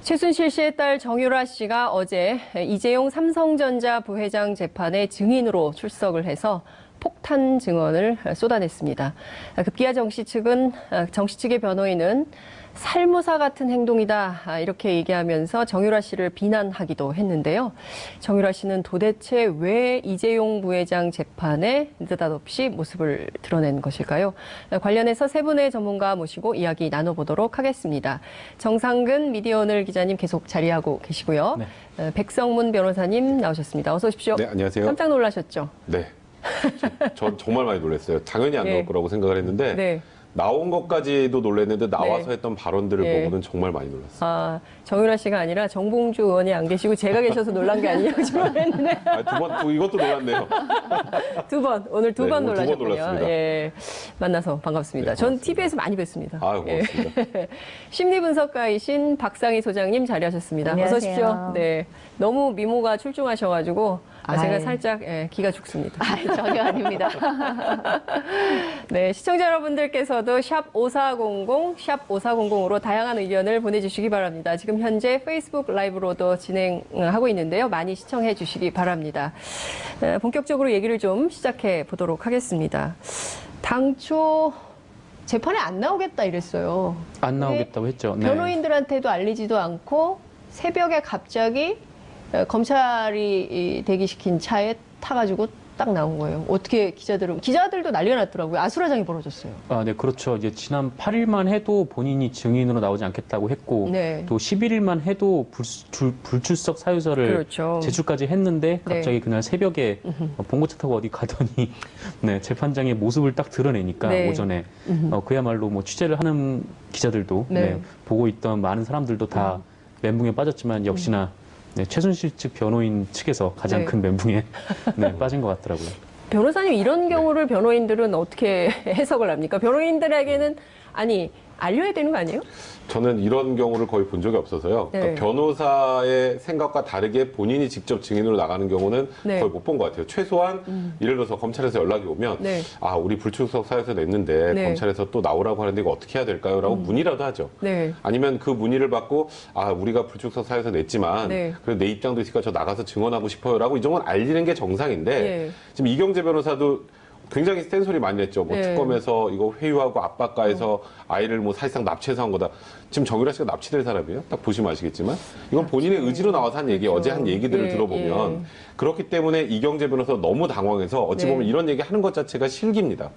최순실 씨의 딸 정유라 씨가 어제 이재용 삼성전자 부회장 재판에 증인으로 출석을 해서 폭탄 증언을 쏟아냈습니다. 급기야 정 씨 측의 변호인은 살모사 같은 행동이다 이렇게 얘기하면서 정유라 씨를 비난하기도 했는데요. 정유라 씨는 도대체 왜 이재용 부회장 재판에 느닷없이 모습을 드러낸 것일까요? 관련해서 세 분의 전문가 모시고 이야기 나눠보도록 하겠습니다. 정상근 미디어오늘 기자님 계속 자리하고 계시고요. 네. 백성문 변호사님 나오셨습니다. 어서 오십시오. 네, 안녕하세요. 깜짝 놀라셨죠? 네. 전 정말 많이 놀랐어요. 당연히 안 나올 거라고 생각을 했는데 네. 나온 것까지도 놀랐는데 나와서 네. 했던 발언들을 보고는 정말 많이 놀랐어요. 아, 정유라 씨가 아니라 정봉주 의원이 안 계시고 제가 계셔서 놀란 게 아니냐고 생각했는데. 이것도 놀랐네요. 오늘 두 번 네, 놀라셨군요. 두번 놀랐습니다. 예, 만나서 반갑습니다. 네, 전 반갑습니다. TV에서 많이 뵀습니다. 아유, 고맙습니다. 예. 심리분석가이신 박상희 소장님 자리하셨습니다. 안녕하세요. 어서 오십시오. 네, 너무 미모가 출중하셔가지고 제가 살짝 기가 죽습니다. 전혀 아닙니다. 네, 시청자 여러분들께서도 샵 5400, 샵 5400으로 다양한 의견을 보내주시기 바랍니다. 지금 현재 페이스북 라이브로도 진행하고 있는데요. 많이 시청해 주시기 바랍니다. 본격적으로 얘기를 좀 시작해 보도록 하겠습니다. 당초 재판에 안 나오겠다 이랬어요. 안 나오겠다고 했죠. 네. 변호인들한테도 알리지도 않고 새벽에 갑자기 검찰이 대기시킨 차에 타가지고 딱 나온 거예요. 어떻게 기자들도 난리가 났더라고요. 아수라장이 벌어졌어요. 아, 네, 그렇죠. 이제 지난 8일만 해도 본인이 증인으로 나오지 않겠다고 했고, 네. 또 11일만 해도 불출석 사유서를 그렇죠. 제출까지 했는데, 갑자기 그날 새벽에 봉고차 타고 어디 가더니, 네, 재판장의 모습을 딱 드러내니까, 네. 오전에. 그야말로 뭐 취재를 하는 기자들도, 네. 네, 보고 있던 많은 사람들도 다 멘붕에 빠졌지만, 역시나 네, 최순실 측 변호인 측에서 가장 네. 큰 멘붕에 네, 빠진 것 같더라고요. 변호사님, 이런 경우를 변호인들은 어떻게 해석을 합니까? 변호인들에게는 알려야 되는 거 아니에요? 저는 이런 경우를 거의 본 적이 없어서요. 네. 그러니까 변호사의 생각과 다르게 본인이 직접 증인으로 나가는 경우는 네. 거의 못 본 것 같아요. 최소한 예를 들어서 검찰에서 연락이 오면 네. 우리 불출석 사유서 냈는데 네. 검찰에서 또 나오라고 하는데 이거 어떻게 해야 될까요? 라고 문의라도 하죠. 네. 아니면 그 문의를 받고 우리가 불출석 사유서 냈지만 네. 그래도 내 입장도 있으니까 저 나가서 증언하고 싶어요 라고 이 정도는 알리는 게 정상인데 네. 지금 이경재 변호사도 굉장히 센 소리 많이 냈죠. 뭐 네. 특검에서 이거 회유하고 압박가해서 아이를 뭐 사실상 납치해서 한 거다. 지금 정유라 씨가 납치될 사람이에요. 딱 보시면 아시겠지만 이건 본인의 의지로 나와서 한 얘기, 어제 한 얘기들을 예, 들어보면 그렇기 때문에 이경재 변호사 너무 당황해서 어찌 네. 보면 이런 얘기 하는 것 자체가 실기입니다.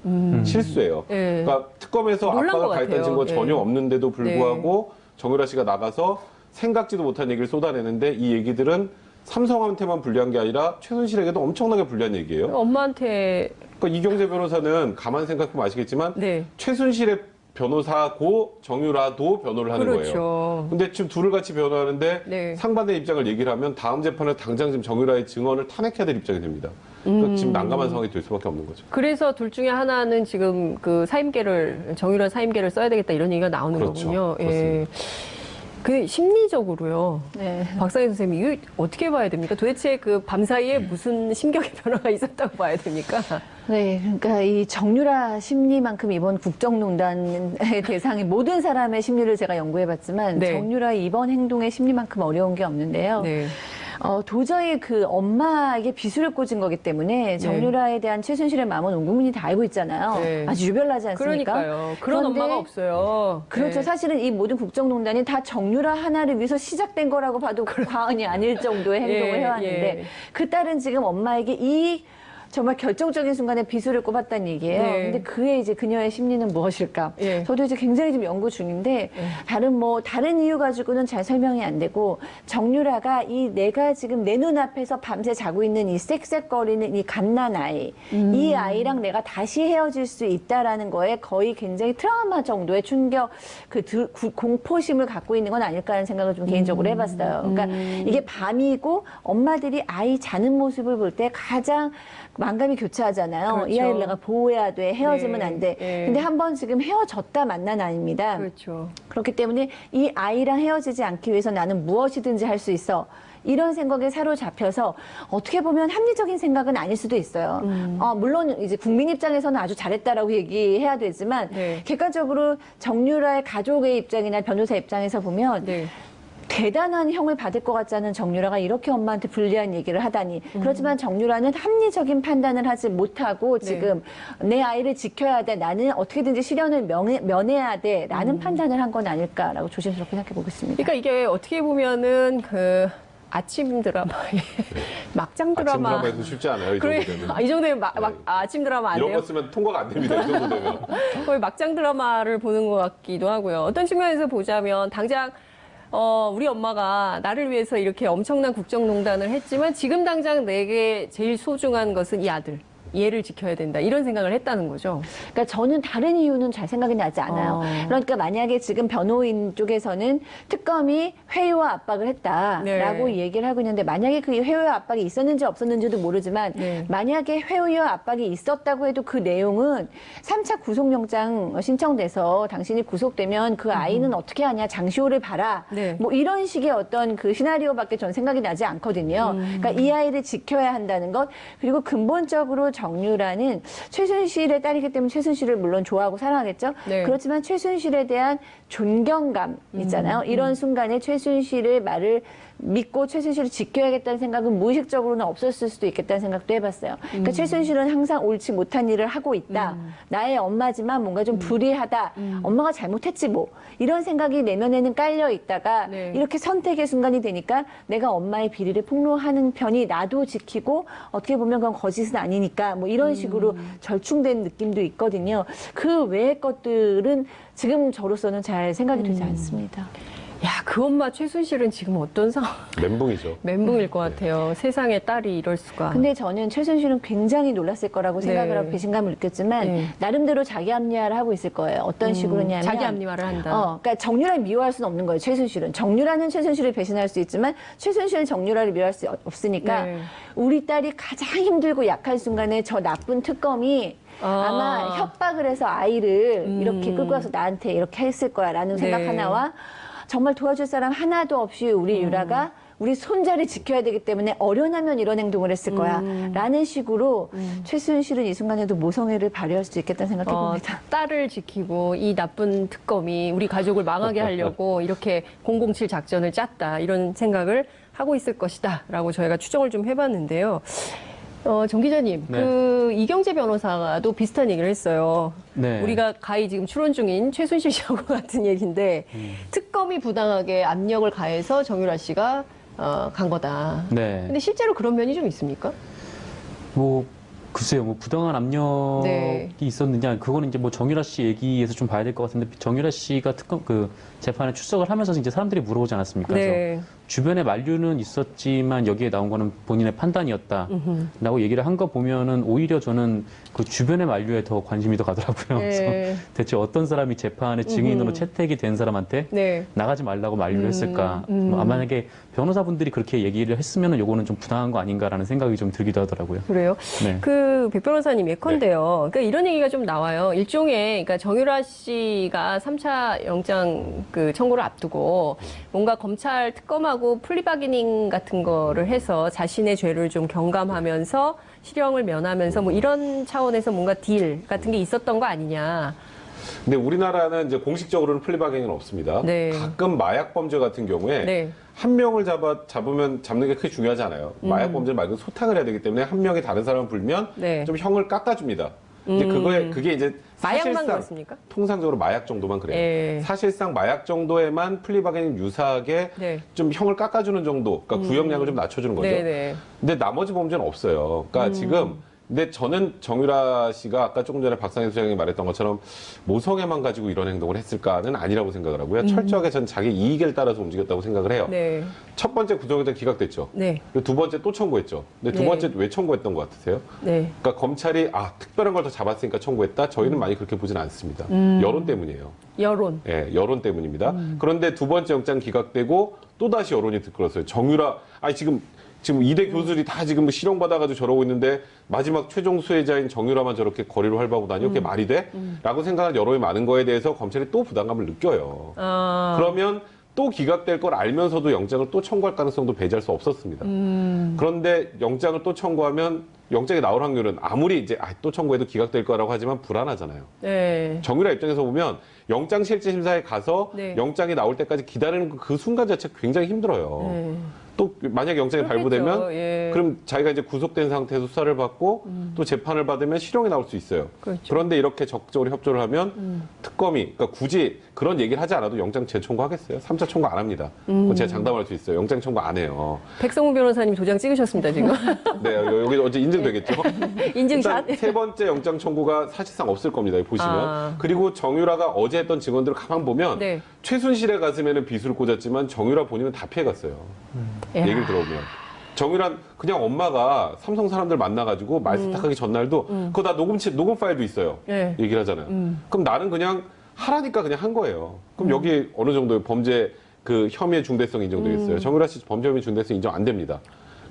실수예요. 예. 그러니까 특검에서 놀란 압박을 것 가했다는 같아요. 증거 전혀 예. 없는데도 불구하고 정유라 씨가 나가서 생각지도 못한 얘기를 쏟아내는데 이 얘기들은 삼성한테만 불리한 게 아니라 최순실에게도 엄청나게 불리한 얘기예요. 엄마한테 그러니까 이경재 변호사는 가만 생각해보면 아시겠지만 네. 최순실의 변호사고 정유라도 변호를 하는 그렇죠. 거예요. 근데 지금 둘을 같이 변호하는데 네. 상반된 입장을 얘기를 하면 다음 재판에 당장 지금 정유라의 증언을 탄핵해야 될 입장이 됩니다. 그러니까 지금 난감한 상황이 될 수밖에 없는 거죠. 그래서 둘 중에 하나는 지금 그 정유라 사임계를 써야 되겠다 이런 얘기가 나오는 그렇죠. 거군요. 예. 그렇습니다. 그 심리적으로요. 네. 박상희 선생님, 이거 어떻게 봐야 됩니까? 도대체 그 밤사이에 무슨 심경의 변화가 있었다고 봐야 됩니까? 네, 그러니까 이 정유라 심리만큼 이번 국정농단의 대상인 모든 사람의 심리를 제가 연구해봤지만 네. 정유라의 이번 행동의 심리만큼 어려운 게 없는데요. 네. 도저히 그 엄마에게 비수를 꽂은 거기 때문에 정유라에 대한 최순실의 마음은 온 국민이 다 알고 있잖아요. 네. 아주 유별나지 않습니까? 그러니까요. 그런 그런데 엄마가 없어요. 그렇죠. 네. 사실은 이 모든 국정농단이 다 정유라 하나를 위해서 시작된 거라고 봐도 과언이 아닐 정도의 행동을 예, 해왔는데 예. 그 딸은 지금 엄마에게 이 정말 결정적인 순간에 비수를 꼽았다는 얘기예요. 네. 근데 그의 이제 그녀의 심리는 무엇일까? 예. 저도 이제 굉장히 좀 연구 중인데 다른 이유 가지고는 잘 설명이 안 되고 정유라가 내가 지금 내 눈앞에서 밤새 자고 있는 이 쌕쌕거리는 이 갓난 아이, 이 아이랑 내가 다시 헤어질 수 있다라는 거에 거의 굉장히 트라우마 정도의 충격, 공포심을 갖고 있는 건 아닐까 하는 생각을 좀 개인적으로 해봤어요. 그러니까 이게 밤이고 엄마들이 아이 자는 모습을 볼 때 가장 만감이 교차하잖아요. 그렇죠. 이 아이를 내가 보호해야 돼. 헤어지면 네, 안 돼. 네. 근데 한번 지금 헤어졌다 만난 아이입니다. 그렇죠. 그렇기 때문에 이 아이랑 헤어지지 않기 위해서 나는 무엇이든지 할 수 있어. 이런 생각에 사로잡혀서 어떻게 보면 합리적인 생각은 아닐 수도 있어요. 물론 이제 국민 입장에서는 아주 잘했다라고 얘기해야 되지만 네. 객관적으로 정유라의 가족의 입장이나 변호사 입장에서 보면 네. 대단한 형을 받을 것 같지 않은 정유라가 이렇게 엄마한테 불리한 얘기를 하다니. 그렇지만 정유라는 합리적인 판단을 하지 못하고 지금 내 아이를 지켜야 돼. 나는 어떻게든지 시련을 면해야 돼. 라는 판단을 한 건 아닐까라고 조심스럽게 생각해 보겠습니다. 그러니까 이게 어떻게 보면은 그 아침 드라마의 막장 아침 드라마. 드라마에도 쉽지 않아요. 이 정도 되면. 이 정도면 아침 드라마 안 이런 돼요? 거 쓰면 통과가 안 됩니다. 이 정도 되면. 거의 막장 드라마를 보는 것 같기도 하고요. 어떤 측면에서 보자면 당장 우리 엄마가 나를 위해서 이렇게 엄청난 국정농단을 했지만 지금 당장 내게 제일 소중한 것은 이 아들. 얘를 지켜야 된다. 이런 생각을 했다는 거죠. 그러니까 저는 다른 이유는 잘 생각이 나지 않아요. 그러니까 만약에 지금 변호인 쪽에서는 특검이 회유와 압박을 했다라고 네. 얘기를 하고 있는데 만약에 그 회유와 압박이 있었는지 없었는지도 모르지만 네. 만약에 회유와 압박이 있었다고 해도 그 내용은 3차 구속영장 신청돼서 당신이 구속되면 그 아이는 어떻게 하냐 장시호를 봐라. 네. 뭐 이런 식의 어떤 그 시나리오밖에 전 생각이 나지 않거든요. 그러니까 이 아이를 지켜야 한다는 것 그리고 근본적으로 정유라는 최순실의 딸이기 때문에 최순실을 물론 좋아하고 사랑하겠죠. 네. 그렇지만 최순실에 대한 존경감 있잖아요. 이런 순간에 최순실의 말을 믿고 최순실을 지켜야겠다는 생각은 무의식적으로는 없었을 수도 있겠다는 생각도 해봤어요. 그러니까 최순실은 항상 옳지 못한 일을 하고 있다. 나의 엄마지만 뭔가 좀 불의하다. 엄마가 잘못했지 뭐. 이런 생각이 내면에는 깔려 있다가 네. 이렇게 선택의 순간이 되니까 내가 엄마의 비리를 폭로하는 편이 나도 지키고 어떻게 보면 그건 거짓은 아니니까 뭐 이런 식으로 절충된 느낌도 있거든요. 그 외의 것들은 지금 저로서는 잘 생각이 되지 않습니다. 야, 그 엄마 최순실은 지금 어떤 상황? 멘붕이죠. 멘붕일 것 같아요. 세상에 딸이 이럴 수가. 근데 저는 최순실은 굉장히 놀랐을 거라고 생각을 네. 하고 배신감을 느꼈지만 네. 나름대로 자기 합리화를 하고 있을 거예요. 어떤 식으로냐면 자기 합리화를 한다. 그러니까 정유라를 미워할 수는 없는 거예요. 최순실은 정유라는 최순실을 배신할 수 있지만 최순실은 정유라를 미워할 수 없으니까 네. 우리 딸이 가장 힘들고 약한 순간에 저 나쁜 특검이 아마 협박을 해서 아이를 이렇게 끌고 와서 나한테 이렇게 했을 거야라는 생각 네. 하나와 정말 도와줄 사람 하나도 없이 우리 유라가 우리 손자를 지켜야 되기 때문에 어련하면 이런 행동을 했을 거야 라는 식으로 최순실은 이 순간에도 모성애를 발휘할 수 있겠다는 생각해 봅니다. 딸을 지키고 이 나쁜 특검이 우리 가족을 망하게 하려고 이렇게 007 작전을 짰다. 이런 생각을 하고 있을 것이다. 라고 저희가 추정을 좀 해봤는데요. 정 기자님, 네. 그 이경재 변호사도 비슷한 얘기를 했어요. 네. 우리가 가히 지금 추론 중인 최순실 씨하고 같은 얘기인데 특검이 부당하게 압력을 가해서 정유라 씨가 간 거다. 네. 근데 실제로 그런 면이 좀 있습니까? 뭐 글쎄요, 뭐 부당한 압력이 네. 있었느냐, 그거는 이제 뭐 정유라 씨 얘기에서 좀 봐야 될 것 같은데, 정유라 씨가 특검 그 재판에 출석을 하면서 이제 사람들이 물어보지 않았습니까? 네. 그래서 주변에 만류는 있었지만 여기에 나온 거는 본인의 판단이었다라고 얘기를 한 거 보면은 오히려 저는 그 주변의 만류에 더 관심이 더 가더라고요. 네. 그래서 대체 어떤 사람이 재판의 증인으로 채택이 된 사람한테 네. 나가지 말라고 만류를 했을까? 만약에 변호사분들이 그렇게 얘기를 했으면은 요거는 좀 부당한 거 아닌가라는 생각이 좀 들기도 하더라고요. 그래요? 네. 그 백 변호사님 예컨대요. 그러니까 이런 얘기가 좀 나와요. 일종의 그러니까 정유라 씨가 3차 영장 그 청구를 앞두고 뭔가 검찰 특검하고 플리바게닝 같은 거를 해서 자신의 죄를 좀 경감하면서 실형을 면하면서 뭐 이런 차원에서 뭔가 딜 같은 게 있었던 거 아니냐. 근데 우리나라는 이제 공식적으로는 플리바게닝은 없습니다. 네. 가끔 마약 범죄 같은 경우에 네. 한 명을 잡으면 잡는 게 크게 중요하지 않아요. 마약 범죄를 말 그대로 소탕을 해야 되기 때문에 한 명이 다른 사람을 불면 네. 좀 형을 깎아줍니다. 근데 그게 이제 마약만 사실상 그렇습니까? 통상적으로 마약 정도만 그래요. 예. 사실상 마약 정도에만 플리바게닝 유사하게 네. 좀 형을 깎아주는 정도, 그러니까 구형량을 좀 낮춰주는 거죠. 네네. 근데 나머지 범죄는 없어요. 그러니까 지금 근데 저는 정유라 씨가 아까 조금 전에 박상희 소장이 말했던 것처럼 모성애만 가지고 이런 행동을 했을까는 아니라고 생각을 하고요. 철저하게 전 자기 이익을 따라서 움직였다고 생각을 해요. 네. 첫 번째 구속영장 기각됐죠. 네. 그리고 두 번째 또 청구했죠. 근데 두 네. 번째 왜 청구했던 것 같으세요? 네. 그러니까 검찰이 특별한 걸 더 잡았으니까 청구했다. 저희는 많이 그렇게 보진 않습니다. 여론 때문이에요. 여론. 예, 여론 때문입니다. 그런데 두 번째 영장 기각되고 또 다시 여론이 들끓었어요. 정유라, 지금 이대 교수들이 다 지금 실형받아가지고 저러고 있는데 마지막 최종 수혜자인 정유라만 저렇게 거리로 활보하고 다녀? 그게 말이 돼? 라고 생각하는 여론이 많은 거에 대해서 검찰이 또 부담감을 느껴요. 그러면 또 기각될 걸 알면서도 영장을 또 청구할 가능성도 배제할 수 없었습니다. 그런데 영장을 또 청구하면 영장이 나올 확률은 아무리 이제 또 청구해도 기각될 거라고 하지만 불안하잖아요. 네. 정유라 입장에서 보면 영장실질심사에 가서 네. 영장이 나올 때까지 기다리는 그 순간 자체가 굉장히 힘들어요. 네. 또 만약 영장이 그렇겠죠. 발부되면 예. 그럼 자기가 이제 구속된 상태에서 수사를 받고 또 재판을 받으면 실형이 나올 수 있어요. 그렇죠. 그런데 이렇게 적극적으로 협조를 하면 특검이 그러니까 굳이 그런 얘기를 하지 않아도 영장 재청구하겠어요? 3차 청구 안 합니다. 그건 제가 장담할 수 있어요. 영장 청구 안 해요. 백성훈 변호사님 도장 찍으셨습니다, 지금. 네, 여기 어제 인증되겠죠? 인증샷. 일단 세 번째 영장 청구가 사실상 없을 겁니다. 여기 보시면. 아. 그리고 정유라가 어제 했던 증언들을 가만 보면 네. 최순실의 가슴에는 비수를 꽂았지만 정유라 본인은 다 피해갔어요. 야. 얘기를 들어보면. 정유란 그냥 엄마가 삼성 사람들 만나가지고 말 세탁하기 전날도 그거 다 녹음 파일도 있어요. 네. 얘기를 하잖아요. 그럼 나는 그냥 하라니까 그냥 한 거예요. 그럼 여기 어느 정도의 범죄 그 혐의의 중대성이 인정되겠어요. 정유라 씨 범죄 혐의 중대성 인정 안 됩니다.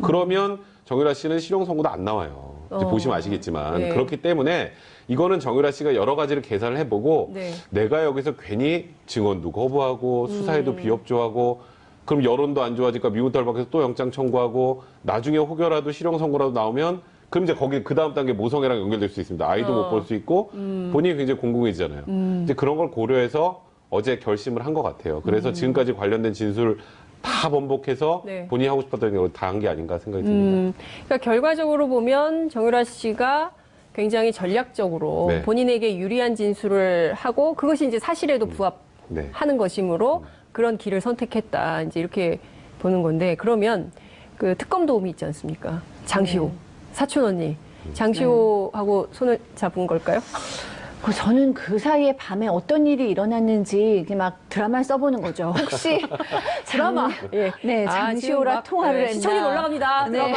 그러면 정유라 씨는 실형 선고도 안 나와요. 이제 보시면 아시겠지만 네. 그렇기 때문에 이거는 정유라 씨가 여러 가지를 계산을 해보고 네. 내가 여기서 괜히 증언도 거부하고 수사에도 비협조하고 그럼 여론도 안 좋아지니까 미국 탈박해서 또 영장 청구하고 나중에 혹여라도 실형 선고라도 나오면 그럼 이제 거기 그 다음 단계 모성애랑 연결될 수 있습니다. 아이도 못 볼 수 있고 본인이 굉장히 공공해지잖아요. 이제 그런 걸 고려해서 어제 결심을 한 것 같아요. 그래서 지금까지 관련된 진술 다 번복해서 네. 본인이 하고 싶었던 걸 다 한 게 아닌가 생각이 듭니다. 그러니까 결과적으로 보면 정유라 씨가 굉장히 전략적으로 네. 본인에게 유리한 진술을 하고 그것이 이제 사실에도 부합하는 네. 것이므로 그런 길을 선택했다. 이제 이렇게 보는 건데 그러면 그 특검 도움이 있지 않습니까? 장시호 사촌 언니 장시호하고 손을 잡은 걸까요? 저는 그 사이에 밤에 어떤 일이 일어났는지 이렇게 막 드라마를 써보는 거죠. 혹시 드라마. 예. 네, 아, 지금 장시호랑 막, 통화를 했나? 시청률 올라갑니다. 네. 드라마.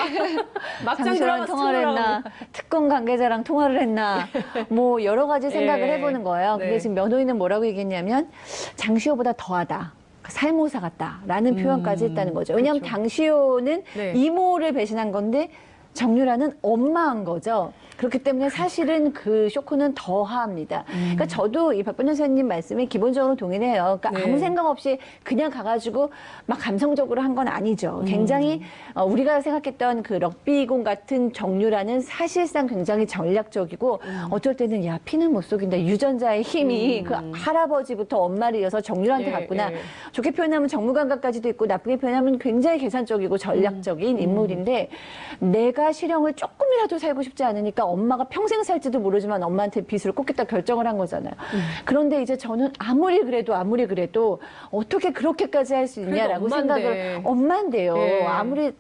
막장 드라마 장시호랑 통화를 했나? 특검 관계자랑 통화를 했나? 뭐 여러 가지 생각을 예. 해보는 거예요. 근데 네. 지금 변호인은 뭐라고 얘기했냐면 장시호보다 더하다. 살모사 같다라는 표현까지 했다는 거죠. 왜냐하면 그렇죠. 장시호는 네. 이모를 배신한 건데 정유라는 엄마한 거죠. 그렇기 때문에 사실은 그 쇼크는 더합니다. 그러니까 저도 이 박변 선생님 말씀에 기본적으로 동의를 해요. 그러니까 네. 아무 생각 없이 그냥 가가지고 막 감성적으로 한 건 아니죠. 굉장히 우리가 생각했던 그 럭비공 같은 정유라는 사실상 굉장히 전략적이고 어쩔 때는 야 피는 못 속인다. 유전자의 힘이 그 할아버지부터 엄마를 이어서 정유라한테 예, 갔구나. 예. 좋게 표현하면 정무감각까지도 있고 나쁘게 표현하면 굉장히 계산적이고 전략적인 인물인데 내가 실형을 조금이라도 살고 싶지 않으니까 엄마가 평생 살지도 모르지만 엄마한테 빚을 꽂겠다 결정을 한 거잖아요. 그런데 이제 저는 아무리 그래도 어떻게 그렇게까지 할 수 있냐라고 그래도 생각을 엄마인데요. 예. 아무리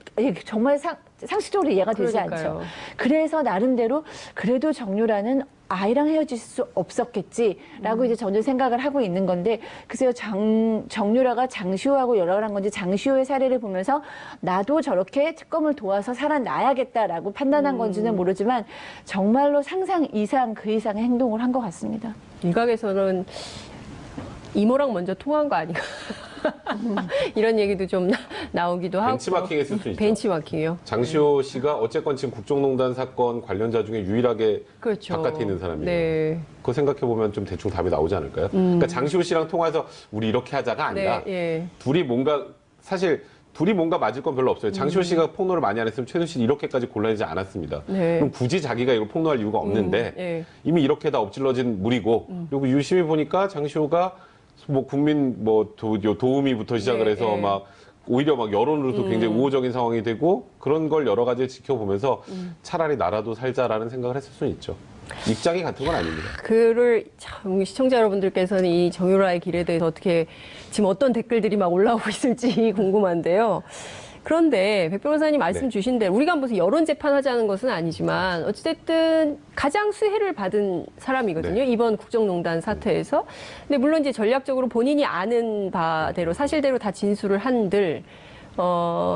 정말 상식적으로 이해가 되지 그러니까요. 않죠. 그래서 나름대로 그래도 정유라는 아이랑 헤어질 수 없었겠지라고 이제 저는 생각을 하고 있는 건데 글쎄요 정유라가 장시호하고 연락을 한 건지 장시호의 사례를 보면서 나도 저렇게 특검을 도와서 살아나야겠다라고 판단한 건지는 모르지만 정말로 상상 이상 그 이상의 행동을 한 것 같습니다. 일각에서는 이모랑 먼저 통화한 거 아닌가. 이런 얘기도 좀 나오기도 하고. 벤치마킹 했을 수 있죠. 벤치마킹이요. 장시호 씨가 어쨌건 지금 국정농단 사건 관련자 중에 유일하게 그렇죠. 바깥에 있는 사람이에요. 네. 그거 생각해보면 좀 대충 답이 나오지 않을까요? 그러니까 장시호 씨랑 통화해서 우리 이렇게 하자가 아니라 네, 예. 둘이 뭔가 맞을 건 별로 없어요. 장시호 씨가 폭로를 많이 안 했으면 최순실이 이렇게까지 곤란하지 않았습니다. 네. 그럼 굳이 자기가 이걸 폭로할 이유가 없는데 예. 이미 이렇게 다 엎질러진 물이고 그리고 유심히 보니까 장시호가 뭐 국민 뭐 도우미부터 시작을 네, 해서 네. 막 오히려 막 여론으로도 굉장히 우호적인 상황이 되고 그런 걸 여러 가지 지켜보면서 차라리 나라도 살자라는 생각을 했을 수는 있죠. 입장이 같은 건 아닙니다. 글을 참 시청자 여러분들께서는 이 정유라의 길에 대해서 어떻게 지금 어떤 댓글들이 막 올라오고 있을지 궁금한데요. 그런데 백 변호사님 말씀 네. 주신 대로 우리가 무슨 여론 재판하자는 것은 아니지만 어찌됐든 가장 수혜를 받은 사람이거든요. 네. 이번 국정농단 사태에서. 근데 물론 이제 전략적으로 본인이 아는 바대로 사실대로 다 진술을 한들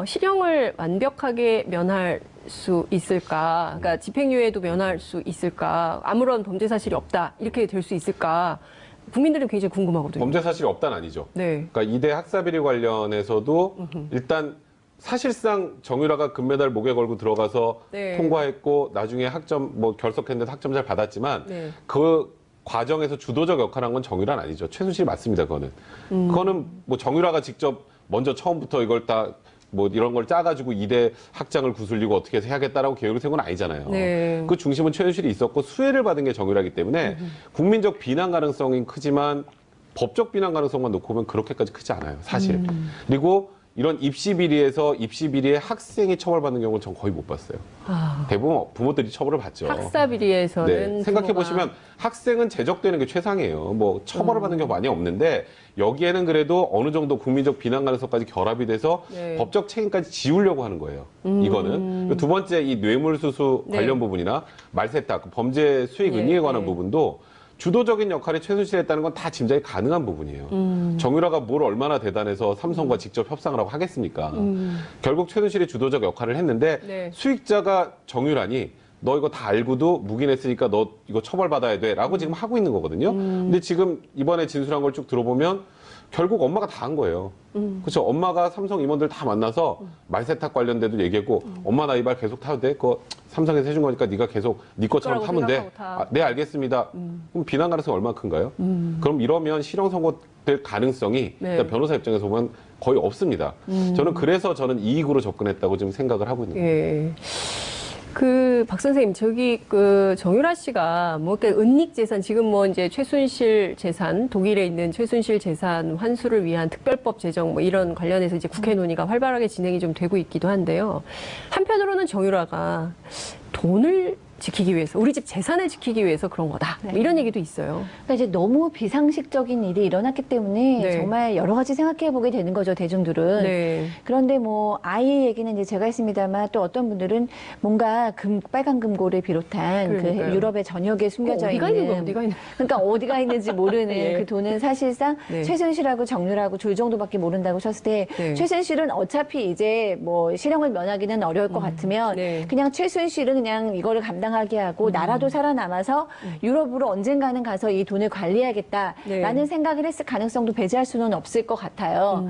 실형을 완벽하게 면할 수 있을까? 그러니까 집행유예도 면할 수 있을까? 아무런 범죄 사실이 없다. 이렇게 될 수 있을까? 국민들은 굉장히 궁금하거든요. 범죄 사실이 없다는 아니죠. 네. 그러니까 이대 학사비리 관련해서도 일단 사실상 정유라가 금메달 목에 걸고 들어가서 네. 통과했고 나중에 학점 뭐 결석했는데 학점 잘 받았지만 네. 그 과정에서 주도적 역할을 한 건 정유라는 아니죠. 최순실이 맞습니다. 그거는. 그거는 뭐 정유라가 직접 먼저 처음부터 이걸 다 뭐 이런 걸 짜가지고 2대 학장을 구슬리고 어떻게 해서 해야겠다라고 계획을 세운 건 아니잖아요. 네. 그 중심은 최순실이 있었고 수혜를 받은 게 정유라기 때문에 국민적 비난 가능성이 크지만 법적 비난 가능성만 놓고 보면 그렇게까지 크지 않아요. 사실. 그리고 이런 입시 비리에서 입시 비리에 학생이 처벌받는 경우는 전 거의 못 봤어요. 아, 대부분 부모들이 처벌을 받죠. 학사 비리에서는 네, 생각해 보시면 학생은 제적되는 게 최상이에요. 뭐 처벌을 받는 경우 많이 없는데 여기에는 그래도 어느 정도 국민적 비난 가능성까지 결합이 돼서 네. 법적 책임까지 지우려고 하는 거예요. 이거는 두 번째 이 뇌물수수 네. 관련 부분이나 말세탁 범죄 수익 네, 은닉에 관한 네. 부분도 주도적인 역할이 최순실이 했다는 건 다 짐작이 가능한 부분이에요. 정유라가 뭘 얼마나 대단해서 삼성과 직접 협상을 하고 하겠습니까? 결국 최순실이 주도적 역할을 했는데 네. 수익자가 정유라니 너 이거 다 알고도 묵인했으니까 너 이거 처벌받아야 돼 라고 지금 하고 있는 거거든요. 근데 지금 이번에 진술한 걸 쭉 들어보면 결국 엄마가 다 한 거예요. 그렇죠. 엄마가 삼성 임원들 다 만나서 말세탁 관련돼도 얘기했고 엄마 나 이 말 계속 타도 돼? 그거 삼성에서 해준 거니까 네가 계속 네 것처럼 거라고 타면 돼. 생각하고 타. 아, 네 알겠습니다. 그럼 비난 가능성이 얼마나 큰가요? 그럼 이러면 실형 선고될 가능성이 네. 일단 변호사 입장에서 보면 거의 없습니다. 저는 이익으로 접근했다고 지금 생각을 하고 있는 거예요. 예. 박 선생님, 저기, 정유라 씨가, 뭐, 은닉 재산, 지금 뭐, 이제 최순실 재산, 독일에 있는 최순실 재산 환수를 위한 특별법 제정, 뭐, 이런 관련해서 이제 국회 논의가 활발하게 진행이 좀 되고 있기도 한데요. 한편으로는 정유라가 돈을 지키기 위해서, 우리 집 재산을 지키기 위해서 그런 거다. 뭐 이런 얘기도 있어요. 그러니까 이제 너무 비상식적인 일이 일어났기 때문에 네. 정말 여러 가지 생각해 보게 되는 거죠, 대중들은. 네. 그런데 뭐 아이 얘기는 이제 제가 했습니다만 또 어떤 분들은 뭔가 빨간 금고를 비롯한 그 그러니까요. 유럽의 전역에 숨겨져 어디가 있는 거야, 어디가 있는 그러니까 어디가 있는지 모르는 예. 그 돈은 사실상 네. 최순실하고 정유라고 둘 정도밖에 모른다고 쳤을 때 네. 최순실은 어차피 이제 뭐 실형을 면하기는 어려울 것 같으면 네. 그냥 최순실은 그냥 이거를 감당하게 하고 나라도 살아남아서 유럽으로 언젠가는 가서 이 돈을 관리해야겠다라는 네. 생각을 했을 가능성도 배제할 수는 없을 것 같아요.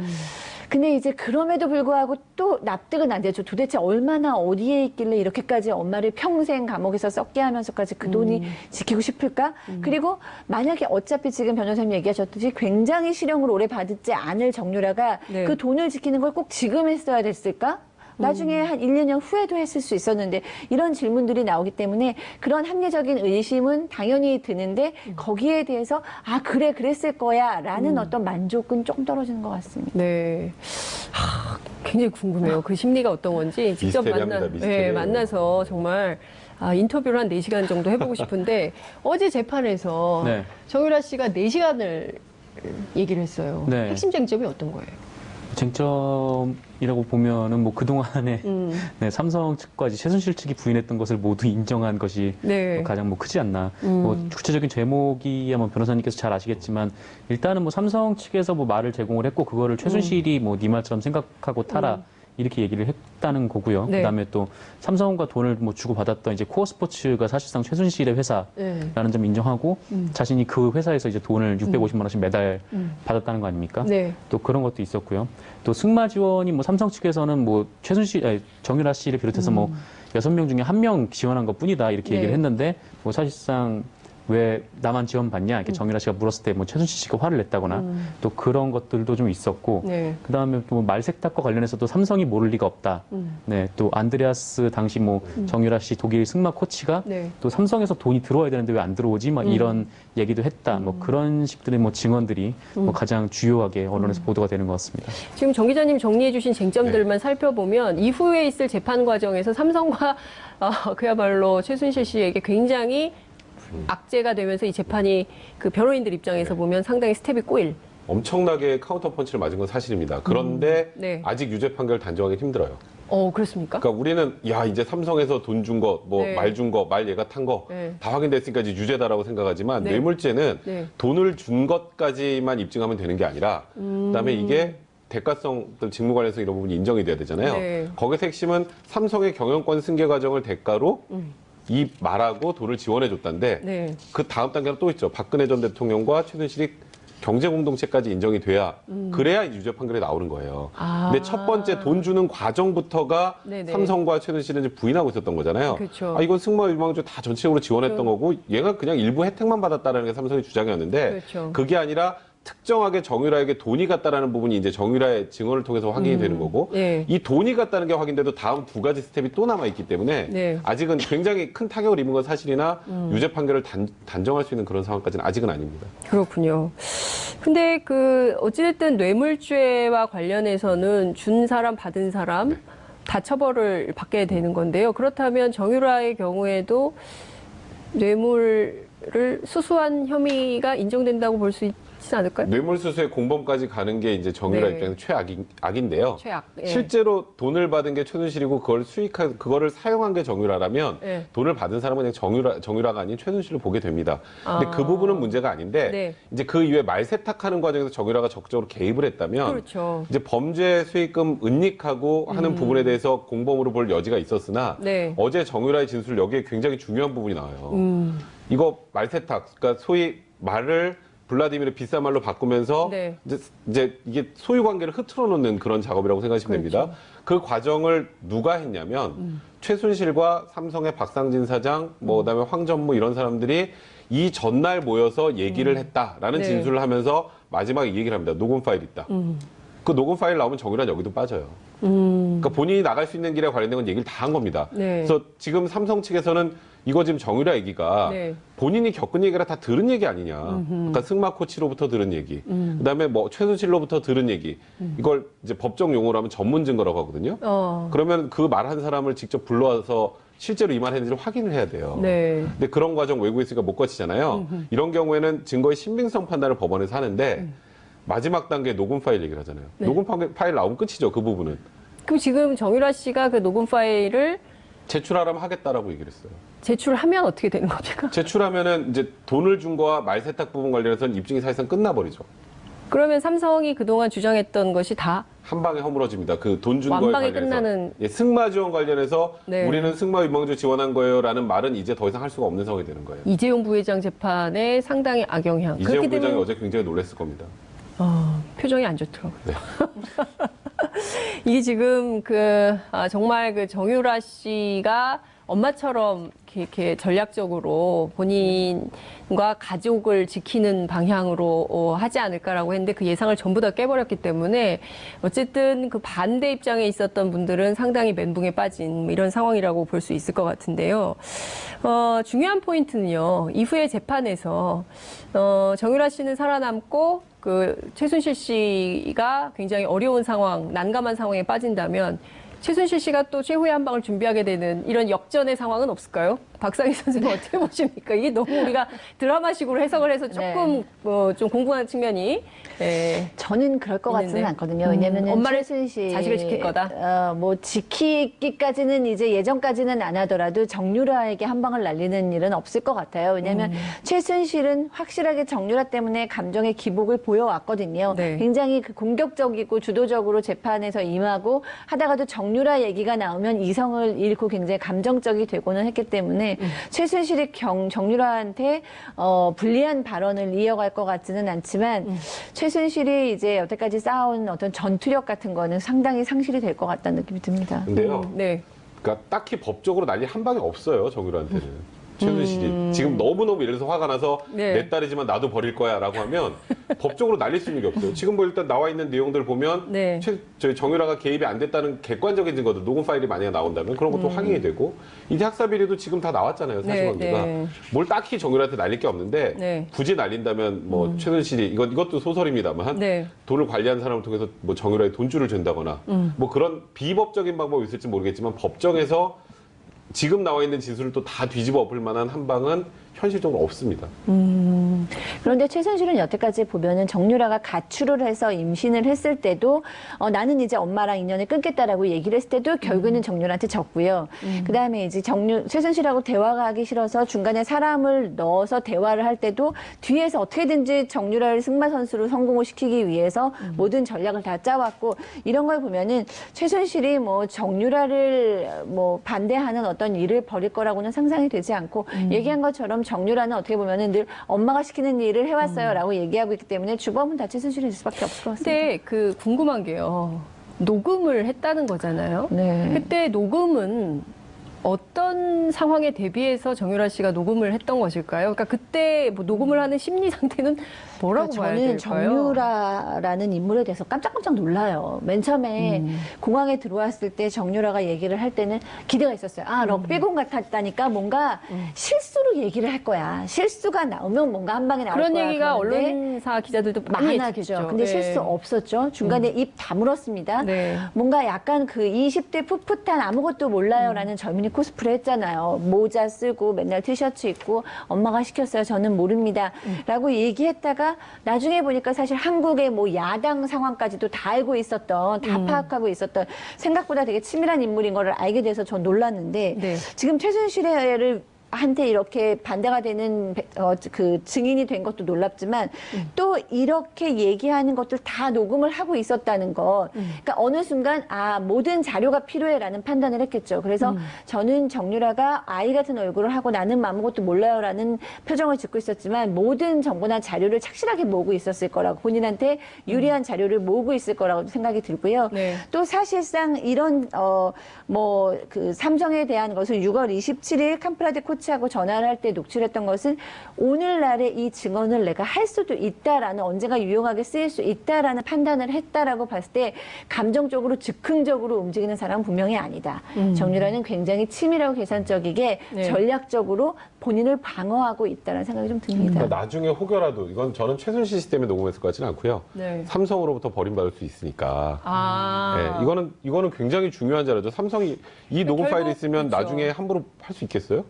근데 이제 그럼에도 불구하고 또 납득은 안 되죠. 도대체 얼마나 어디에 있길래 이렇게까지 엄마를 평생 감옥에서 썩게 하면서까지 그 돈이 지키고 싶을까? 그리고 만약에 어차피 지금 변호사님 얘기하셨듯이 굉장히 실형을 오래 받지 않을 정유라가 네. 그 돈을 지키는 걸 꼭 지금 했어야 됐을까? 나중에 한 1, 2년 후에도 했을 수 있었는데 이런 질문들이 나오기 때문에 그런 합리적인 의심은 당연히 드는데 거기에 대해서 아 그래 그랬을 거야 라는 어떤 만족은 조금 떨어지는 것 같습니다. 네. 굉장히 궁금해요. 그 심리가 어떤 건지 직접 미스테리합니다, 미스테리예요. 만나서 정말 인터뷰를 한 4시간 정도 해보고 싶은데 어제 재판에서 네. 정유라 씨가 4시간을 얘기를 했어요. 네. 핵심 쟁점이 어떤 거예요? 쟁점이라고 보면은 뭐 그동안에 네, 삼성 측과 이제 최순실 측이 부인했던 것을 모두 인정한 것이 네. 가장 뭐 크지 않나. 뭐 구체적인 제목이 아마 변호사님께서 잘 아시겠지만 일단은 뭐 삼성 측에서 뭐 말을 제공을 했고 그거를 최순실이 뭐 네 말처럼 생각하고 타라. 이렇게 얘기를 했다는 거고요. 네. 그다음에 또 삼성과 돈을 뭐 주고 받았던 이제 코어 스포츠가 사실상 최순실의 회사라는 네. 점 인정하고 자신이 그 회사에서 이제 돈을 650만 원씩 매달 받았다는 거 아닙니까? 네. 또 그런 것도 있었고요. 또 승마 지원이 뭐 삼성 측에서는 뭐 정유라 씨를 비롯해서 뭐 6명 중에 1명 지원한 것 뿐이다 이렇게 네. 얘기를 했는데 뭐 사실상 왜 나만 지원받냐 이렇게 정유라 씨가 물었을 때 뭐 최순실 씨가 화를 냈다거나 또 그런 것들도 좀 있었고 네. 그다음에 또 말세탁과 관련해서도 삼성이 모를 리가 없다. 네, 또 안드레아스 당시 뭐 정유라 씨 독일 승마 코치가 네. 또 삼성에서 돈이 들어와야 되는데 왜 안 들어오지? 막 이런 얘기도 했다. 뭐 그런 식들의 뭐 증언들이 뭐 가장 주요하게 언론에서 보도가 되는 것 같습니다. 지금 정 기자님 정리해 주신 쟁점들만 살펴보면 이후에 있을 재판 과정에서 삼성과 그야말로 최순실 씨에게 굉장히 악재가 되면서 이 재판이 그 변호인들 입장에서 보면 상당히 스텝이 꼬일. 엄청나게 카운터 펀치를 맞은 건 사실입니다. 그런데 네. 아직 유죄 판결 단정하기 힘들어요. 그렇습니까? 그러니까 우리는 이제 삼성에서 돈 준 거, 뭐 네. 말 준 거, 말 얘가 탄 거 다 네. 확인됐으니까 이제 유죄다라고 생각하지만 네. 뇌물죄는 네. 돈을 준 것까지만 입증하면 되는 게 아니라 그다음에 이게 대가성, 직무 관련성 이런 부분이 인정이 돼야 되잖아요. 네. 거기서 핵심은 삼성의 경영권 승계 과정을 대가로 이 말하고 돈을 지원해 줬다는데 네. 그 다음 단계는 또 있죠. 박근혜 전 대통령과 최순실이 경제 공동체까지 인정이 돼야 그래야 유죄 판결이 나오는 거예요. 근데 첫 번째 돈 주는 과정부터가 네네. 삼성과 최순실은 이제 부인하고 있었던 거잖아요. 그렇죠. 아, 이건 승마유망주 다 전체적으로 지원했던 거고 얘가 그냥 일부 혜택만 받았다라는 게 삼성의 주장이었는데 그렇죠. 그게 아니라 특정하게 정유라에게 돈이 갔다라는 부분이 이제 정유라의 증언을 통해서 확인이 되는 거고 네. 이 돈이 갔다는 게 확인돼도 다음 두 가지 스텝이 또 남아 있기 때문에 네. 아직은 굉장히 큰 타격을 입은 건 사실이나 유죄 판결을 단정할 수 있는 그런 상황까지는 아직은 아닙니다. 그렇군요. 근데 어찌됐든 뇌물죄와 관련해서는 준 사람, 받은 사람 네. 다 처벌을 받게 되는 건데요. 그렇다면 정유라의 경우에도 뇌물을 수수한 혐의가 인정된다고 볼 수 있지 않을까요? 뇌물수수의 공범까지 가는 게 이제 정유라 네. 입장에서 최악인데요. 최악. 예. 실제로 돈을 받은 게 최순실이고 그거를 사용한 게 정유라라면 예. 돈을 받은 사람은 그냥 정유라가 아닌 최순실을 보게 됩니다. 근데 그 부분은 문제가 아닌데 네. 이제 그 이후에 말세탁하는 과정에서 정유라가 적극적으로 개입을 했다면 그렇죠. 이제 범죄 수익금 은닉하고 하는 부분에 대해서 공범으로 볼 여지가 있었으나 네. 어제 정유라의 진술 여기에 굉장히 중요한 부분이 나와요. 이거 말세탁, 그러니까 소위 말을 블라디미르 비싼 말로 바꾸면서 네. 이제 이게 소유 관계를 흐트러 놓는 그런 작업이라고 생각하시면 됩니다. 그 과정을 누가 했냐면 최순실과 삼성의 박상진 사장, 그다음에 황전무 이런 사람들이 이 전날 모여서 얘기를 했다라는 네. 진술을 하면서 마지막에 이 얘기를 합니다. 녹음 파일 있다. 그 녹음 파일 나오면 정유라 여기도 빠져요. 그러니까 본인이 나갈 수 있는 길에 관련된 건 얘기를 다 한 겁니다. 네. 그래서 지금 삼성 측에서는 이거 지금 정유라 얘기가 네. 본인이 겪은 얘기라 다 들은 얘기 아니냐. 그러니까 승마 코치로부터 들은 얘기, 그다음에 뭐 최순실로부터 들은 얘기, 이걸 이제 법정 용어로 하면 전문 증거라고 하거든요. 그러면 그 말한 사람을 직접 불러와서 실제로 이 말 했는지를 확인을 해야 돼요. 네. 근데 그런 과정 외국에 있으니까 못 거치잖아요. 이런 경우에는 증거의 신빙성 판단을 법원에서 하는데 마지막 단계 녹음 파일 얘기를 하잖아요. 네. 녹음 파일 나오면 끝이죠. 그 부분은. 그럼 지금 정유라 씨가 그 녹음 파일을 제출하라면 하겠다라고 얘기를 했어요. 제출하면 어떻게 되는 겁니까? 제출하면은 이제 돈을 준 거와 말세탁 부분 관련해서는 입증이 사실상 끝나버리죠. 그러면 삼성이 그동안 주장했던 것이 다 한 방에 허물어집니다. 그 돈 준 거에 완방에 관련해서. 끝나는. 예, 승마 지원 관련해서 네. 우리는 승마 유망주 지원한 거예요라는 말은 이제 더 이상 할 수가 없는 상황이 되는 거예요. 이재용 부회장 재판에 상당히 악영향. 이재용 그렇게 부장이 되면 어제 굉장히 놀랐을 겁니다. 표정이 안 좋더라고요. 네. 이게 지금 정말 그 정유라 씨가 엄마처럼 이렇게 전략적으로 본인과 가족을 지키는 방향으로 하지 않을까라고 했는데 그 예상을 전부 다 깨버렸기 때문에 어쨌든 그 반대 입장에 있었던 분들은 상당히 멘붕에 빠진 이런 상황이라고 볼 수 있을 것 같은데요. 중요한 포인트는요. 이후에 재판에서 정유라 씨는 살아남고 그 최순실 씨가 굉장히 어려운 상황, 난감한 상황에 빠진다면 최순실 씨가 또 최후의 한 방을 준비하게 되는 이런 역전의 상황은 없을까요? 박상희 선생님 어떻게 보십니까? 이게 너무 우리가 드라마식으로 해석을 해서 조금 좀 공부하는 측면이 저는 그럴 것 있는데. 같지는 않거든요. 왜냐면은 엄마를 최순실 자식을 지킬 거다? 뭐 지키기까지는 이제 예전까지는 안 하더라도 정유라에게 한 방을 날리는 일은 없을 것 같아요. 왜냐하면 최순실은 확실하게 정유라 때문에 감정의 기복을 보여왔거든요. 네. 굉장히 그 공격적이고 주도적으로 재판에서 임하고 하다가도 정유라 얘기가 나오면 이성을 잃고 굉장히 감정적이 되고는 했기 때문에 최순실이 정유라한테 불리한 발언을 이어갈 것 같지는 않지만 최순실이 이제 여태까지 쌓아온 어떤 전투력 같은 거는 상당히 상실이 될 것 같다는 느낌이 듭니다. 근데요. 네. 그러니까 딱히 법적으로 난리 한 방이 없어요. 정유라한테는. 최순실이 지금 너무너무 예를 들어서 화가 나서 네. 내 딸이지만 나도 버릴 거야 라고 하면 법적으로 날릴 수 있는 게 없어요. 지금 뭐 일단 나와 있는 내용들 보면 네. 저희 정유라가 개입이 안 됐다는 객관적인 증거들 녹음 파일이 만약에 나온다면 그런 것도 확인이 되고 이제 학사 비리도 지금 다 나왔잖아요. 사실관계가. 네. 뭘 딱히 정유라한테 날릴 게 없는데 네. 굳이 날린다면 뭐 최순실이 이것도 소설입니다만 네. 돈을 관리한 사람을 통해서 뭐 정유라에 돈줄을 준다거나 뭐 그런 비법적인 방법이 있을지 모르겠지만 법정에서 지금 나와 있는 진술을 또 다 뒤집어 엎을 만한 한 방은 현실적으로 없습니다. 그런데 최순실은 여태까지 보면은 정유라가 가출을 해서 임신을 했을 때도 나는 이제 엄마랑 인연을 끊겠다라고 얘기를 했을 때도 결국에는 정유라한테 졌고요. 그다음에 이제 최순실하고 대화가 하기 싫어서 중간에 사람을 넣어서 대화를 할 때도 뒤에서 어떻게든지 정유라를 승마 선수로 성공을 시키기 위해서 모든 전략을 다 짜왔고 이런 걸 보면은 최순실이 뭐 정유라를 뭐 반대하는 어떤 일을 벌일 거라고는 상상이 되지 않고 얘기한 것처럼 정유라는 어떻게 보면은 늘 엄마가 시키는 일을 해왔어요라고 얘기하고 있기 때문에 주범은 다 최순실일 수밖에 없을 것 같습니다. 근데 그 궁금한 게요. 녹음을 했다는 거잖아요. 네. 그때 녹음은 어떤 상황에 대비해서 정유라 씨가 녹음을 했던 것일까요? 그러니까 그때 뭐 녹음을 하는 심리 상태는 뭐라고 봐야 저는 될까요? 정유라라는 인물에 대해서 깜짝깜짝 놀라요. 맨 처음에 공항에 들어왔을 때 정유라가 얘기를 할 때는 기대가 있었어요. 아, 럭비공 같았다니까 뭔가 실수로 얘기를 할 거야. 실수가 나오면 뭔가 한 방에 나올 그런 거야. 얘기가 그러는데 언론사 기자들도 많이 많았죠. 예측했죠. 근데 네. 실수 없었죠. 중간에 입 다물었습니다. 네. 뭔가 약간 그 20대 풋풋한 아무것도 몰라요라는 젊은이 코스프레 했잖아요. 모자 쓰고 맨날 티셔츠 입고 엄마가 시켰어요. 저는 모릅니다. 라고 얘기했다가 나중에 보니까 사실 한국의 뭐 야당 상황까지도 다 알고 있었던, 다 파악하고 있었던 생각보다 되게 치밀한 인물인 거를 알게 돼서 전 놀랐는데 네. 지금 최순실을 한테 이렇게 반대가 되는 그 증인이 된 것도 놀랍지만 또 이렇게 얘기하는 것들 다 녹음을 하고 있었다는 것. 그러니까 어느 순간 아 모든 자료가 필요해라는 판단을 했겠죠. 그래서 저는 정유라가 아이 같은 얼굴을 하고 나는 아무것도 몰라요라는 표정을 짓고 있었지만 모든 정보나 자료를 착실하게 모으고 있었을 거라고 본인한테 유리한 자료를 모으고 있을 거라고 생각이 들고요. 네. 또 사실상 이런 뭐 그 삼성에 대한 것을 6월 27일 캄프라데 코치하고 전화를 할 때 녹취했던 것은 오늘날의 이 증언을 내가 할 수도 있다라는 언젠가 유용하게 쓰일 수 있다라는 판단을 했다라고 봤을 때 감정적으로 즉흥적으로 움직이는 사람은 분명히 아니다. 정유라는 굉장히 치밀하고 계산적이게 네. 전략적으로 본인을 방어하고 있다는 생각이 좀 듭니다. 그러니까 나중에 혹여라도 이건 저는 최순실 씨 때문에 녹음했을 것 같지는 않고요. 네. 삼성으로부터 버림받을 수 있으니까. 아. 네, 이거는 굉장히 중요한 자료죠. 삼성이 이 녹음 파일이 있으면 그렇죠. 나중에 함부로 할 수 있겠어요?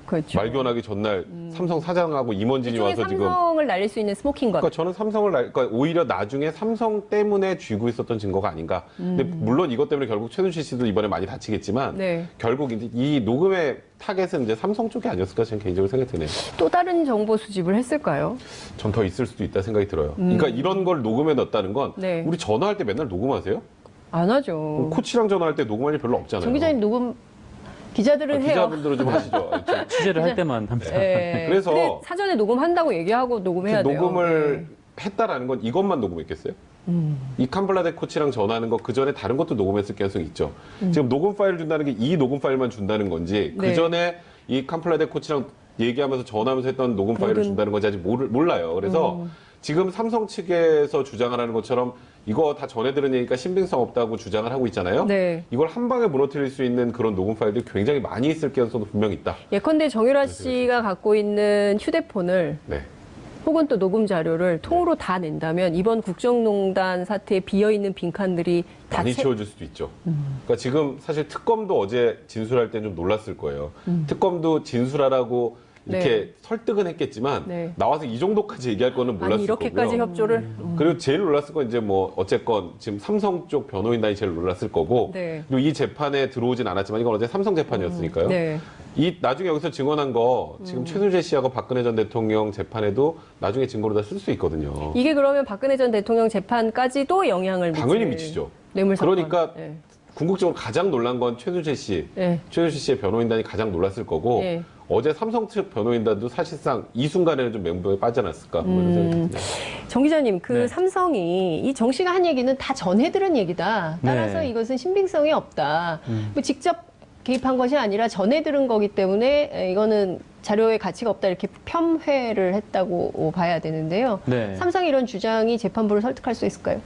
그렇죠. 말견하기 전날 삼성 사장하고 임원진이 일종의 와서 지금. 삼성을 날릴 수 있는 스모킹 건. 그러니까 저는 그러니까 오히려 나중에 삼성 때문에 쥐고 있었던 증거가 아닌가. 근데 물론 이것 때문에 결국 최순실 씨도 이번에 많이 다치겠지만 네. 결국 이제 이 녹음의 타겟은 이제 삼성 쪽이 아니었을까 저는 개인적으로 생각이 드네요. 또 다른 정보 수집을 했을까요? 전 더 있을 수도 있다 생각이 들어요. 그러니까 이런 걸 녹음해 놨다는 건 네. 우리 전화할 때 맨날 녹음하세요? 안 하죠. 코치랑 전화할 때 녹음할 일 별로 없잖아요. 정 기자님 녹음 기자들은 해요. 기자분들은 좀 하시죠. 취재를 할 때만 합니다. 네. 그래서 근데 사전에 녹음한다고 얘기하고 녹음해야 돼요. 녹음을 했다라는 건 이것만 녹음했겠어요? 이 캄플라데 코치랑 전화하는 거 그 전에 다른 것도 녹음했을 가능성이 있죠. 지금 녹음 파일을 준다는 게 이 녹음 파일만 준다는 건지 네. 그 전에 이 캄플라데 코치랑 얘기하면서 전화하면서 했던 녹음 파일을 모든- 준다는 건지 아직 몰라요. 그래서 지금 삼성 측에서 주장을 하는 것처럼 이거 다 전해 들은 얘기니까 신빙성 없다고 주장을 하고 있잖아요. 네. 이걸 한 방에 무너뜨릴 수 있는 그런 녹음 파일들이 굉장히 많이 있을 가능성도 분명히 있다. 예컨대 정유라 씨가 갖고 있는 휴대폰을 네. 혹은 또 녹음 자료를 통으로 다 낸다면 이번 국정농단 사태에 비어있는 빈칸들이 다 많이 채워질 수도 있죠. 그러니까 지금 사실 특검도 어제 진술할 때 좀 놀랐을 거예요. 특검도 진술하라고 이렇게 네. 설득은 했겠지만 네. 나와서 이 정도까지 얘기할 거는 몰랐을 아니 이렇게까지 거고요. 협조를 그리고 제일 놀랐을 건 이제 뭐 어쨌건 지금 삼성 쪽 변호인단이 제일 놀랐을 거고 네. 그리고 이 재판에 들어오진 않았지만 이건 어제 삼성 재판이었으니까요. 네. 이 나중에 여기서 증언한 거 지금 최순실 씨하고 박근혜 전 대통령 재판에도 나중에 증거로 다 쓸 수 있거든요. 이게 그러면 박근혜 전 대통령 재판까지도 영향을 당연히 미칠 미치죠. 뇌물 사건. 그러니까 네. 궁극적으로 가장 놀란 건 최순실 씨, 네. 최순실 씨의 변호인단이 가장 놀랐을 거고 네. 어제 삼성 측 변호인단도 사실상 이 순간에는 좀 멘붕에 빠져났을까 뭐 이런 생각이 듭니다. 정 기자님, 그 네. 삼성이 이 정 씨가 한 얘기는 다 전해들은 얘기다. 따라서 네. 이것은 신빙성이 없다. 뭐 직접 개입한 것이 아니라 전해들은 거기 때문에 이거는 자료의 가치가 없다 이렇게 폄훼를 했다고 봐야 되는데요. 네. 삼성의 이런 주장이 재판부를 설득할 수 있을까요?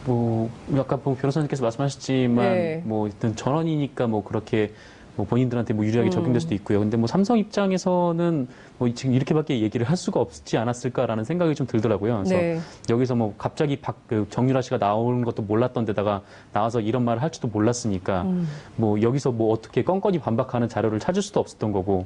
뭐 아까 뭐 변호사님께서 말씀하셨지만 네. 뭐 일단 전원이니까 뭐 그렇게 뭐 본인들한테 뭐 유리하게 적용될 수도 있고요. 근데 뭐 삼성 입장에서는 뭐 지금 이렇게밖에 얘기를 할 수가 없지 않았을까라는 생각이 좀 들더라고요. 그래서 네. 여기서 뭐 갑자기 그 정유라 씨가 나오는 것도 몰랐던 데다가 나와서 이런 말을 할 줄도 몰랐으니까 뭐 여기서 뭐 어떻게 껌껌이 반박하는 자료를 찾을 수도 없었던 거고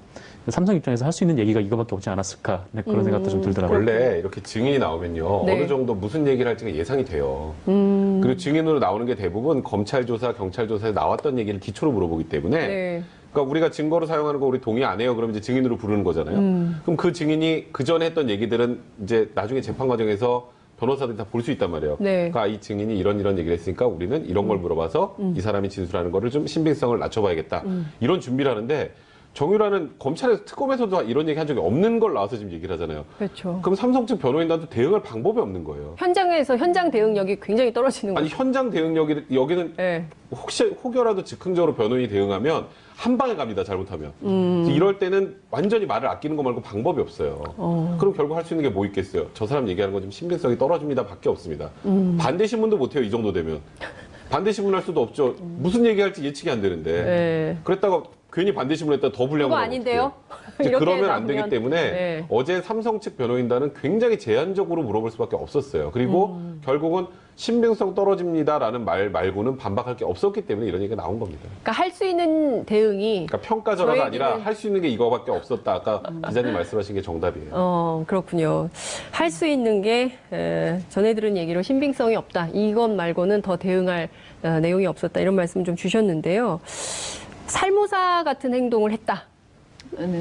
삼성 입장에서 할 수 있는 얘기가 이거밖에 없지 않았을까 네, 그런 생각도 좀 들더라고요. 원래 이렇게 증인이 나오면요 네. 어느 정도 무슨 얘기를 할지가 예상이 돼요. 그리고 증인으로 나오는 게 대부분 검찰 조사, 경찰 조사에 나왔던 얘기를 기초로 물어보기 때문에 네. 그러니까 우리가 증거로 사용하는 거 우리 동의 안 해요. 그러면 이제 증인으로 부르는 거잖아요. 그럼 그 증인이 그 전에 했던 얘기들은 이제 나중에 재판 과정에서 변호사들이 다 볼 수 있단 말이에요. 네. 그러니까 이 증인이 이런 얘기를 했으니까 우리는 이런 걸 물어봐서 이 사람이 진술하는 거를 좀 신빙성을 낮춰봐야겠다. 이런 준비를 하는데 정유라는 검찰에서 특검에서도 이런 얘기 한 적이 없는 걸 나와서 지금 얘기를 하잖아요. 그렇죠. 그럼 삼성 측 변호인단도 대응할 방법이 없는 거예요. 현장에서 현장 대응력이 굉장히 떨어지는 아니 거죠. 현장 대응력이 여기는 네. 혹여라도 즉흥적으로 변호인이 대응하면 한 방에 갑니다. 잘못하면. 이럴 때는 완전히 말을 아끼는 거 말고 방법이 없어요. 그럼 결국 할 수 있는 게 뭐 있겠어요? 저 사람 얘기하는 건 좀 신빙성이 떨어집니다. 밖에 없습니다. 반대 신문도 못해요. 이 정도 되면. 반대 신문 할 수도 없죠. 무슨 얘기할지 예측이 안 되는데. 네. 그랬다가 괜히 반대 신문 했다가 더 불리한 그거 건 아닌데요? 이제 이렇게 그러면 안 되기 나오면. 때문에 네. 어제 삼성 측 변호인단은 굉장히 제한적으로 물어볼 수밖에 없었어요. 그리고 결국은 신빙성 떨어집니다라는 말 말고는 반박할 게 없었기 때문에 이런 얘기가 나온 겁니다. 그러니까 할 수 있는 대응이 그러니까 평가절하가 아니라 저희들은- 할 수 있는 게 이거밖에 없었다. 아까 기자님 말씀하신 게 정답이에요. 그렇군요. 할 수 있는 게 전해 들은 얘기로 신빙성이 없다. 이것 말고는 더 대응할 내용이 없었다. 이런 말씀 좀 주셨는데요. 살모사 같은 행동을 했다.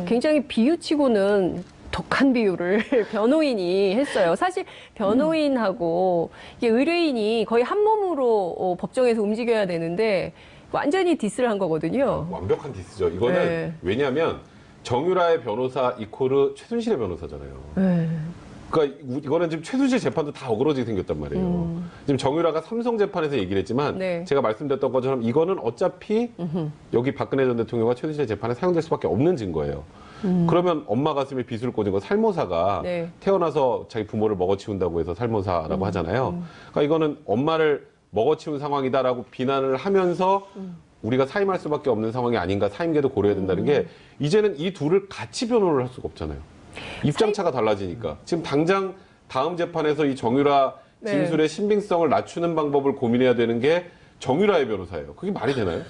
굉장히 비유치고는 독한 비유를 변호인이 했어요. 사실 변호인하고 이게 의뢰인이 거의 한 몸으로 법정에서 움직여야 되는데 완전히 디스를 한 거거든요. 완벽한 디스죠. 이거는 네. 왜냐하면 정유라의 변호사 이코르 최순실의 변호사잖아요. 네. 그러니까 이거는 지금 최순실 재판도 다 어그러지게 생겼단 말이에요. 지금 정유라가 삼성 재판에서 얘기를 했지만 네. 제가 말씀드렸던 것처럼 이거는 어차피 여기 박근혜 전 대통령과 최순실 재판에 사용될 수밖에 없는 증거예요. 그러면 엄마 가슴에 비수를 꽂은 거 살모사가 네. 태어나서 자기 부모를 먹어치운다고 해서 살모사라고 하잖아요. 그러니까 이거는 엄마를 먹어치운 상황이다라고 비난을 하면서 우리가 사임할 수밖에 없는 상황이 아닌가, 사임계도 고려해야 된다는 게 이제는 이 둘을 같이 변호를 할 수가 없잖아요. 입장차가 달라지니까. 지금 당장 다음 재판에서 이 정유라 네. 진술의 신빙성을 낮추는 방법을 고민해야 되는 게 정유라의 변호사예요. 그게 말이 되나요?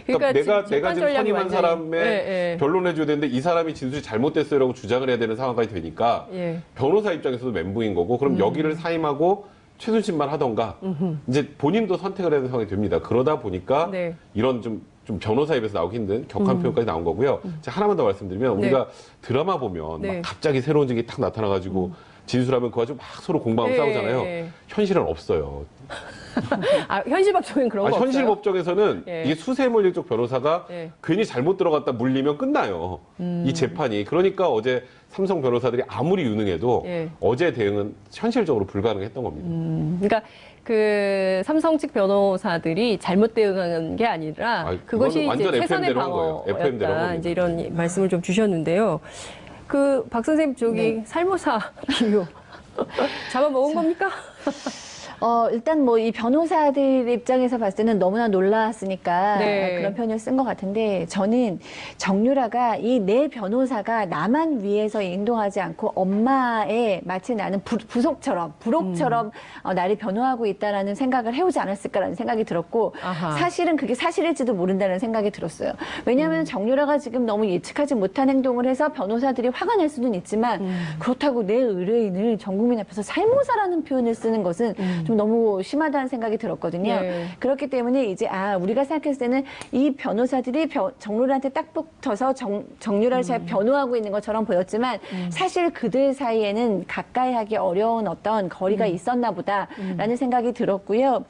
그러니까 내가 재판 지금 전략이 선임한 완전히- 사람의 예, 예. 변론해줘야 되는데 이 사람이 진술이 잘못됐어요라고 주장을 해야 되는 상황까지 되니까 예. 변호사 입장에서도 멘붕인 거고 그럼 여기를 사임하고 최순실만 하던가 이제 본인도 선택을 해야 되는 상황이 됩니다. 그러다 보니까 네. 이런 좀 변호사 입에서 나오기 힘든 격한 표현까지 나온 거고요. 제가 하나만 더 말씀드리면 네. 우리가 드라마 보면 네. 막 갑자기 새로운 적이 탁 나타나가지고 진술하면 그거 가지고 막 서로 공방하고 예, 싸우잖아요. 예. 현실은 없어요. 현실 법정엔 그런 거 현실 없어요? 법정에서는 예. 이게 수세물릴 쪽 변호사가 예. 괜히 잘못 들어갔다 물리면 끝나요. 이 재판이. 그러니까 어제 삼성 변호사들이 아무리 유능해도 예. 어제 대응은 현실적으로 불가능했던 겁니다. 그러니까 그 삼성 측 변호사들이 잘못 대응한 게 아니라 아, 그것이 그건 이제 완전 최선의 FM 대로 한 거예요. FM 대로 한 방어였다. 겁니다. 이제 이런 말씀을 좀 주셨는데요. 그 박 선생님 저기 살모사 비유 잡아먹은 겁니까? 일단 뭐 이 변호사들 입장에서 봤을 때는 너무나 놀랐으니까 네. 그런 표현을 쓴 것 같은데 저는 정유라가 이 내 변호사가 나만 위해서 행동하지 않고 엄마의 마치 나는 부속처럼 부록처럼 나를 변호하고 있다라는 생각을 해오지 않았을까라는 생각이 들었고 아하. 사실은 그게 사실일지도 모른다는 생각이 들었어요. 왜냐하면 정유라가 지금 너무 예측하지 못한 행동을 해서 변호사들이 화가 날 수는 있지만 그렇다고 내 의뢰인을 전 국민 앞에서 살모사라는 표현을 쓰는 것은 좀 너무 심하다는 생각이 들었거든요. 네. 그렇기 때문에 이제 우리가 생각했을 때는 이 변호사들이 정유라한테 딱 붙어서 정유라를 잘 변호하고 있는 것처럼 보였지만 사실 그들 사이에는 가까이 하기 어려운 어떤 거리가 있었나 보다라는 생각이 들었고요.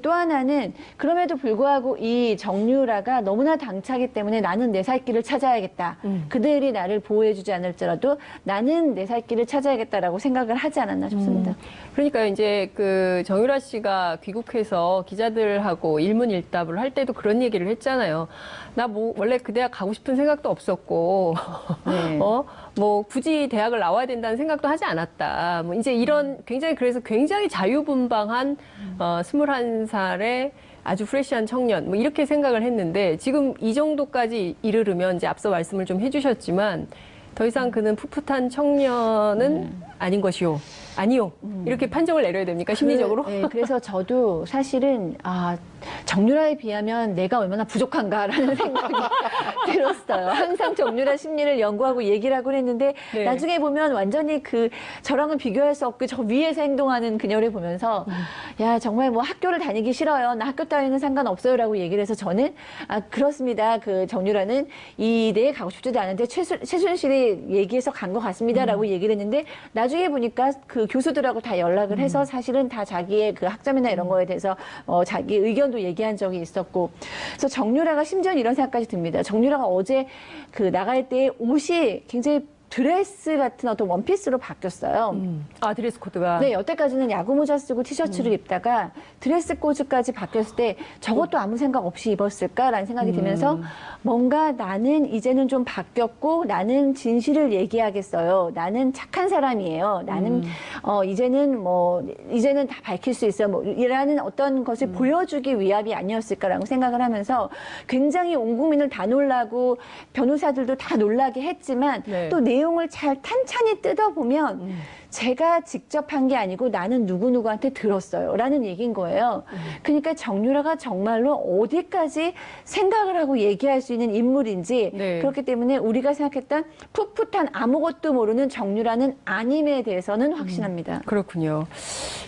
또 하나는 그럼에도 불구하고 이 정유라가 너무나 당차기 때문에 나는 내 살 길을 찾아야겠다. 그들이 나를 보호해주지 않을지라도 나는 내 살 길을 찾아야겠다라고 생각을 하지 않았나 싶습니다. 그러니까 이제 그 정유라 씨가 귀국해서 기자들하고 일문일답을 할 때도 그런 얘기를 했잖아요. 나 뭐 원래 그 대학 가고 싶은 생각도 없었고, 네. 뭐 굳이 대학을 나와야 된다는 생각도 하지 않았다. 뭐 이제 이런 그래서 굉장히 자유분방한 21살의 아주 프레시한 청년, 뭐 이렇게 생각을 했는데 지금 이 정도까지 이르르면 이제 앞서 말씀을 좀 해주셨지만 더 이상 그는 풋풋한 청년은 아닌 것이요. 아니요. 이렇게 판정을 내려야 됩니까? 심리적으로? 그래서 저도 사실은 정유라에 비하면 내가 얼마나 부족한가라는 생각이 들었어요. 항상 정유라 심리를 연구하고 얘기를 하곤 했는데 네. 나중에 보면 완전히 저랑은 비교할 수 없고 저 위에서 행동하는 그녀를 보면서 야 정말 뭐 학교를 다니기 싫어요. 나 학교 따위는 상관없어요라고 얘기를 해서 저는 그렇습니다. 그 정유라는 이 대에 가고 싶지도 않은데 최순실이 얘기해서 간 것 같습니다라고 얘기를 했는데 나중에 나중에 보니까 그 교수들하고 다 연락을 해서 사실은 다 자기의 그 학점이나 이런 거에 대해서 자기 의견도 얘기한 적이 있었고, 그래서 정유라가 심지어 이런 생각까지 듭니다. 정유라가 어제 그 나갈 때 옷이 굉장히 드레스 같은 어떤 원피스로 바뀌었어요. 아, 드레스 코드가. 네, 여태까지는 야구 모자 쓰고 티셔츠를 입다가 드레스 코드까지 바뀌었을 때 저것도 아무 생각 없이 입었을까라는 생각이 들면서 뭔가 나는 이제는 좀 바뀌었고 나는 진실을 얘기하겠어요. 나는 착한 사람이에요. 나는 이제는 다 밝힐 수 있어요. 뭐 이라는 어떤 것을 보여주기 위함이 아니었을까라고 생각을 하면서 굉장히 온 국민을 다 놀라고 변호사들도 다 놀라게 했지만 네. 또 내용을 잘 탄탄히 뜯어보면 제가 직접 한 게 아니고 나는 누구누구한테 들었어요 라는 얘기인 거예요. 그러니까 정유라가 정말로 어디까지 생각을 하고 얘기할 수 있는 인물인지 네. 그렇기 때문에 우리가 생각했던 풋풋한 아무것도 모르는 정유라는 아님에 대해서는 확신합니다. 그렇군요.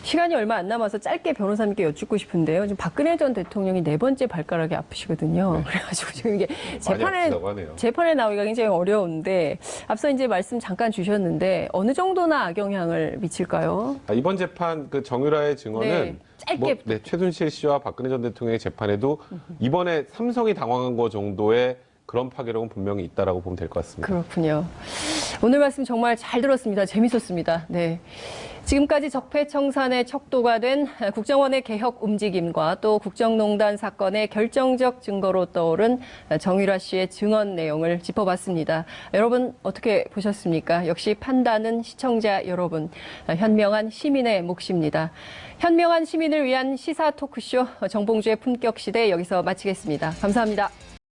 시간이 얼마 안 남아서 짧게 변호사님께 여쭙고 싶은데요. 지금 박근혜 전 대통령이 4번째 발가락이 아프시거든요. 네. 그래가지고 지금 이게 많이 아프다고 하네요. 재판에 나오기가 굉장히 어려운데 앞서 이제 말씀 잠깐 주셨는데 어느 정도나 악영향을 미칠까요? 이번 재판 그 정유라의 증언은 네, 짧게 최순실 씨와 박근혜 전 대통령의 재판에도 이번에 삼성이 당황한 거 정도의 그런 파괴력은 분명히 있다라고 보면 될 것 같습니다. 그렇군요. 오늘 말씀 정말 잘 들었습니다. 재밌었습니다. 네. 지금까지 적폐청산의 척도가 된 국정원의 개혁 움직임과 또 국정농단 사건의 결정적 증거로 떠오른 정유라 씨의 증언 내용을 짚어봤습니다. 여러분 어떻게 보셨습니까? 역시 판단은 시청자 여러분, 현명한 시민의 몫입니다. 현명한 시민을 위한 시사 토크쇼 정봉주의 품격시대 여기서 마치겠습니다. 감사합니다.